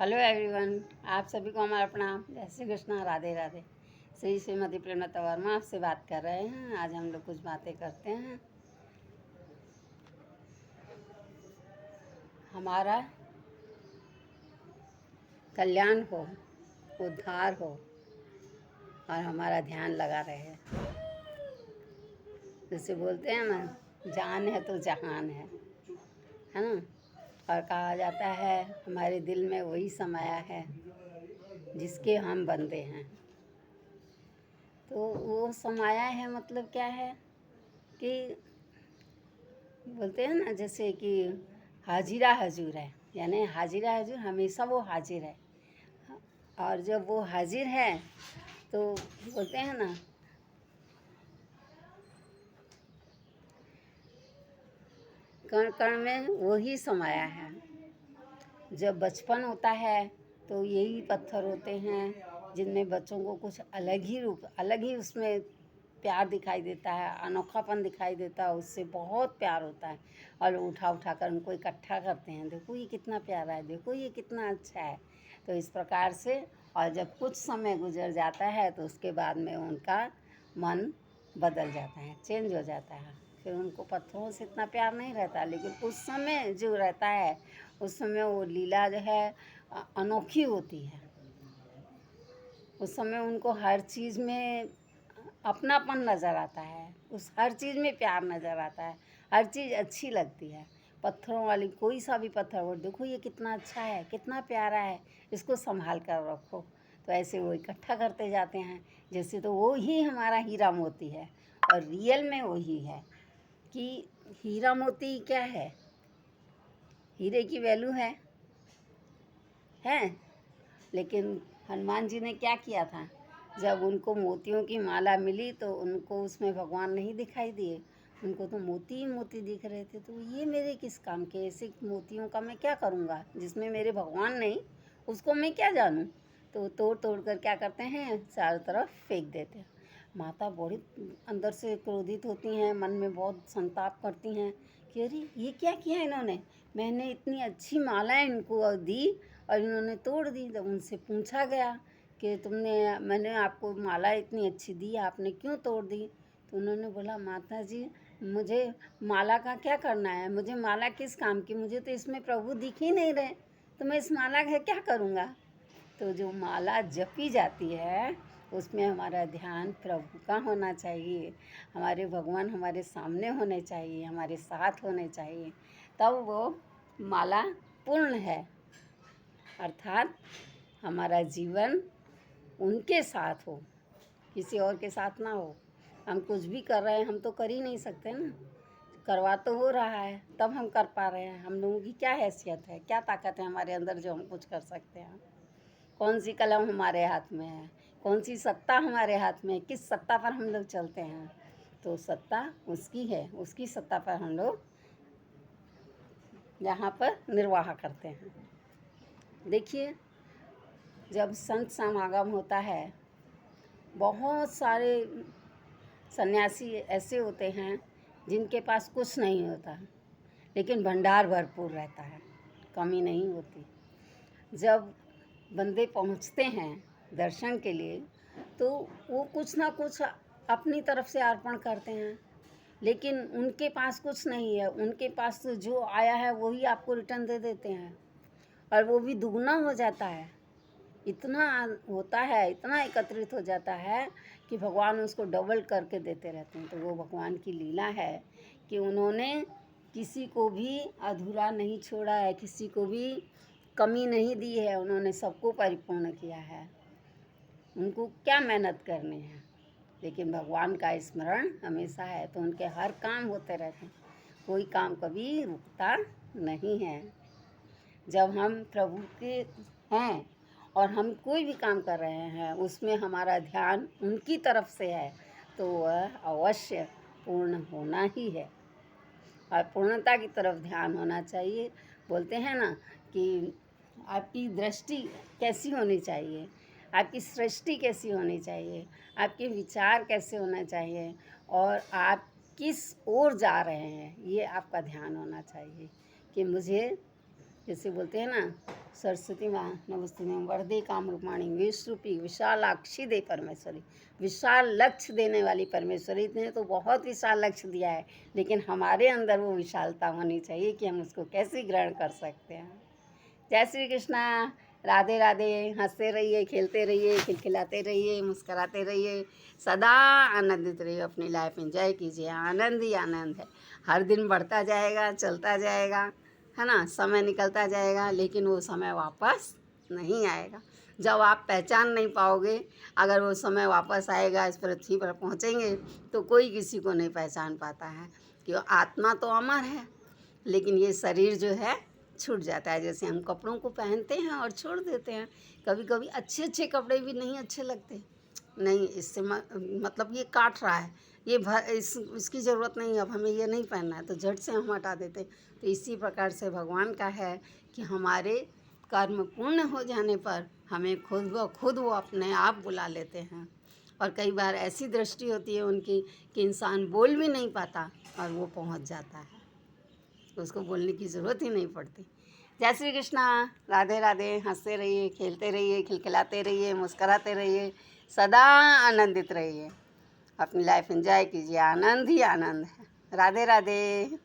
Hello everyone, आप सभी को हमारा प्रणाम। जय श्री कृष्णा, राधे राधे। श्री श्रीमती प्रेमलता वर्मा आपसे बात कर रहे हैं। आज हम लोग कुछ बातें करते हैं। हमारा कल्याण हो, उद्धार हो और हमारा ध्यान लगा रहे। जैसे बोलते हैं ना, जान है तो जहान है ना। और कहा जाता है हमारे दिल में वही समाया है जिसके हम बंदे हैं। तो वो समाया है मतलब क्या है कि बोलते हैं ना, जैसे कि हाजिरा हजूर है, यानी हाजिरा हजूर, हमेशा वो हाजिर है। और जब वो हाजिर है तो बोलते हैं ना, कण कण में वो ही समाया है। जब बचपन होता है तो यही पत्थर होते हैं जिनमें बच्चों को कुछ अलग ही रूप, अलग ही उसमें प्यार दिखाई देता है, अनोखापन दिखाई देता है, उससे बहुत प्यार होता है। और उठा उठा कर उनको इकट्ठा करते हैं, देखो ये कितना प्यारा है, देखो ये कितना अच्छा है। तो इस प्रकार से, और जब कुछ समय गुजर जाता है तो उसके बाद में उनका मन बदल जाता है, चेंज हो जाता है। फिर उनको पत्थरों से इतना प्यार नहीं रहता, लेकिन उस समय जो रहता है उस समय वो लीला जो है अनोखी होती है। उस समय उनको हर चीज़ में अपनापन नज़र आता है, उस हर चीज़ में प्यार नज़र आता है, हर चीज़ अच्छी लगती है। पत्थरों वाली कोई सा भी पत्थर हो, देखो ये कितना अच्छा है, कितना प्यारा है, इसको संभाल कर रखो। तो ऐसे वो इकट्ठा करते जाते हैं। जैसे तो वो ही हमारा हीरा मोती है। और रियल में वही है कि हीरा मोती क्या है, हीरे की वैल्यू है। लेकिन हनुमान जी ने क्या किया था, जब उनको मोतियों की माला मिली तो उनको उसमें भगवान नहीं दिखाई दिए, उनको तो मोती ही मोती दिख रहे थे। तो ये मेरे किस काम के, ऐसे मोतियों का मैं क्या करूँगा जिसमें मेरे भगवान नहीं, उसको मैं क्या जानूँ। तो तोड़ तोड़ कर क्या करते हैं, चारों तरफ फेंक देते हैं। माता बड़ी अंदर से क्रोधित होती हैं, मन में बहुत संताप करती हैं कि अरे ये क्या किया इन्होंने, मैंने इतनी अच्छी मालाएं इनको दी और इन्होंने तोड़ दी। जब उनसे पूछा गया कि मैंने आपको माला इतनी अच्छी दी, आपने क्यों तोड़ दी, तो उन्होंने बोला माता जी मुझे माला का क्या करना है, मुझे माला किस काम की, मुझे तो इसमें प्रभु दिख ही नहीं रहे, तो मैं इस माला का क्या करूँगा। तो जो माला जपी जाती है उसमें हमारा ध्यान प्रभु का होना चाहिए, हमारे भगवान हमारे सामने होने चाहिए, हमारे साथ होने चाहिए, तब वो माला पूर्ण है। अर्थात हमारा जीवन उनके साथ हो, किसी और के साथ ना हो। हम कुछ भी कर रहे हैं, हम तो कर ही नहीं सकते ना, करवा तो हो रहा है तब हम कर पा रहे हैं। हम लोगों की क्या हैसियत है, क्या ताकत है हमारे अंदर जो हम कुछ कर सकते हैं। कौन सी कलम हमारे हाथ में है, कौन सी सत्ता हमारे हाथ में है, किस सत्ता पर हम लोग चलते हैं। तो सत्ता उसकी है, उसकी सत्ता पर हम लोग यहाँ पर निर्वाह करते हैं। देखिए, जब संत समागम होता है, बहुत सारे सन्यासी ऐसे होते हैं जिनके पास कुछ नहीं होता, लेकिन भंडार भरपूर रहता है, कमी नहीं होती। जब बंदे पहुंचते हैं दर्शन के लिए तो वो कुछ ना कुछ अपनी तरफ से अर्पण करते हैं, लेकिन उनके पास कुछ नहीं है। उनके पास तो जो आया है वही आपको रिटर्न दे देते हैं, और वो भी दुगना हो जाता है। इतना होता है, इतना एकत्रित हो जाता है कि भगवान उसको डबल करके देते रहते हैं। तो वो भगवान की लीला है कि उन्होंने किसी को भी अधूरा नहीं छोड़ा है, किसी को भी कमी नहीं दी है, उन्होंने सबको परिपूर्ण किया है। उनको क्या मेहनत करनी है, लेकिन भगवान का स्मरण हमेशा है, तो उनके हर काम होते रहते हैं, कोई काम कभी रुकता नहीं है। जब हम प्रभु के हैं और हम कोई भी काम कर रहे हैं उसमें हमारा ध्यान उनकी तरफ से है, तो वह अवश्य पूर्ण होना ही है, और पूर्णता की तरफ ध्यान होना चाहिए। बोलते हैं ना कि आपकी दृष्टि कैसी होनी चाहिए, आपकी सृष्टि कैसी होनी चाहिए, आपके विचार कैसे होना चाहिए, और आप किस ओर जा रहे हैं, ये आपका ध्यान होना चाहिए कि मुझे जैसे बोलते हैं ना, सरस्वती माँ नमस्ते वरदे काम रूपाणी विश्वरूपी विशालाक्षी दे परमेश्वरी, विशाल लक्ष्य देने वाली परमेश्वरी ने तो बहुत विशाल लक्ष्य दिया है, लेकिन हमारे अंदर वो विशालता होनी चाहिए कि हम उसको कैसे ग्रहण कर सकते हैं। जय श्री कृष्णा। राधे राधे। हंसते रहिए, खेलते रहिए, खिलखिलाते रहिए, मुस्कराते रहिए, सदा आनंदित रहिए, अपनी लाइफ एंजॉय कीजिए। आनंद ही आनंद है, हर दिन बढ़ता जाएगा, चलता जाएगा, है ना। समय निकलता जाएगा, लेकिन वो समय वापस नहीं आएगा। जब आप पहचान नहीं पाओगे, अगर वो समय वापस आएगा, इस पृथ्वी पर पहुँचेंगे, तो कोई किसी को नहीं पहचान पाता है कि आत्मा तो अमर है, लेकिन ये शरीर जो है छूट जाता है। जैसे हम कपड़ों को पहनते हैं और छोड़ देते हैं, कभी कभी अच्छे अच्छे कपड़े भी नहीं अच्छे लगते, नहीं इससे मतलब ये काट रहा है, ये इसकी ज़रूरत नहीं, अब हमें ये नहीं पहनना है, तो झट से हम हटा देते। तो इसी प्रकार से भगवान का है कि हमारे कर्म पूर्ण हो जाने पर हमें खुद वो अपने आप बुला लेते हैं। और कई बार ऐसी दृष्टि होती है उनकी कि इंसान बोल भी नहीं पाता और वो पहुंच जाता है, उसको बोलने की ज़रूरत ही नहीं पड़ती। जय श्री कृष्णा। राधे राधे। हंसते रहिए, खेलते रहिए, खिलखिलाते रहिए, मुस्कराते रहिए, सदा आनंदित रहिए, अपनी लाइफ एंजॉय कीजिए। आनंद ही आनंद है। राधे राधे।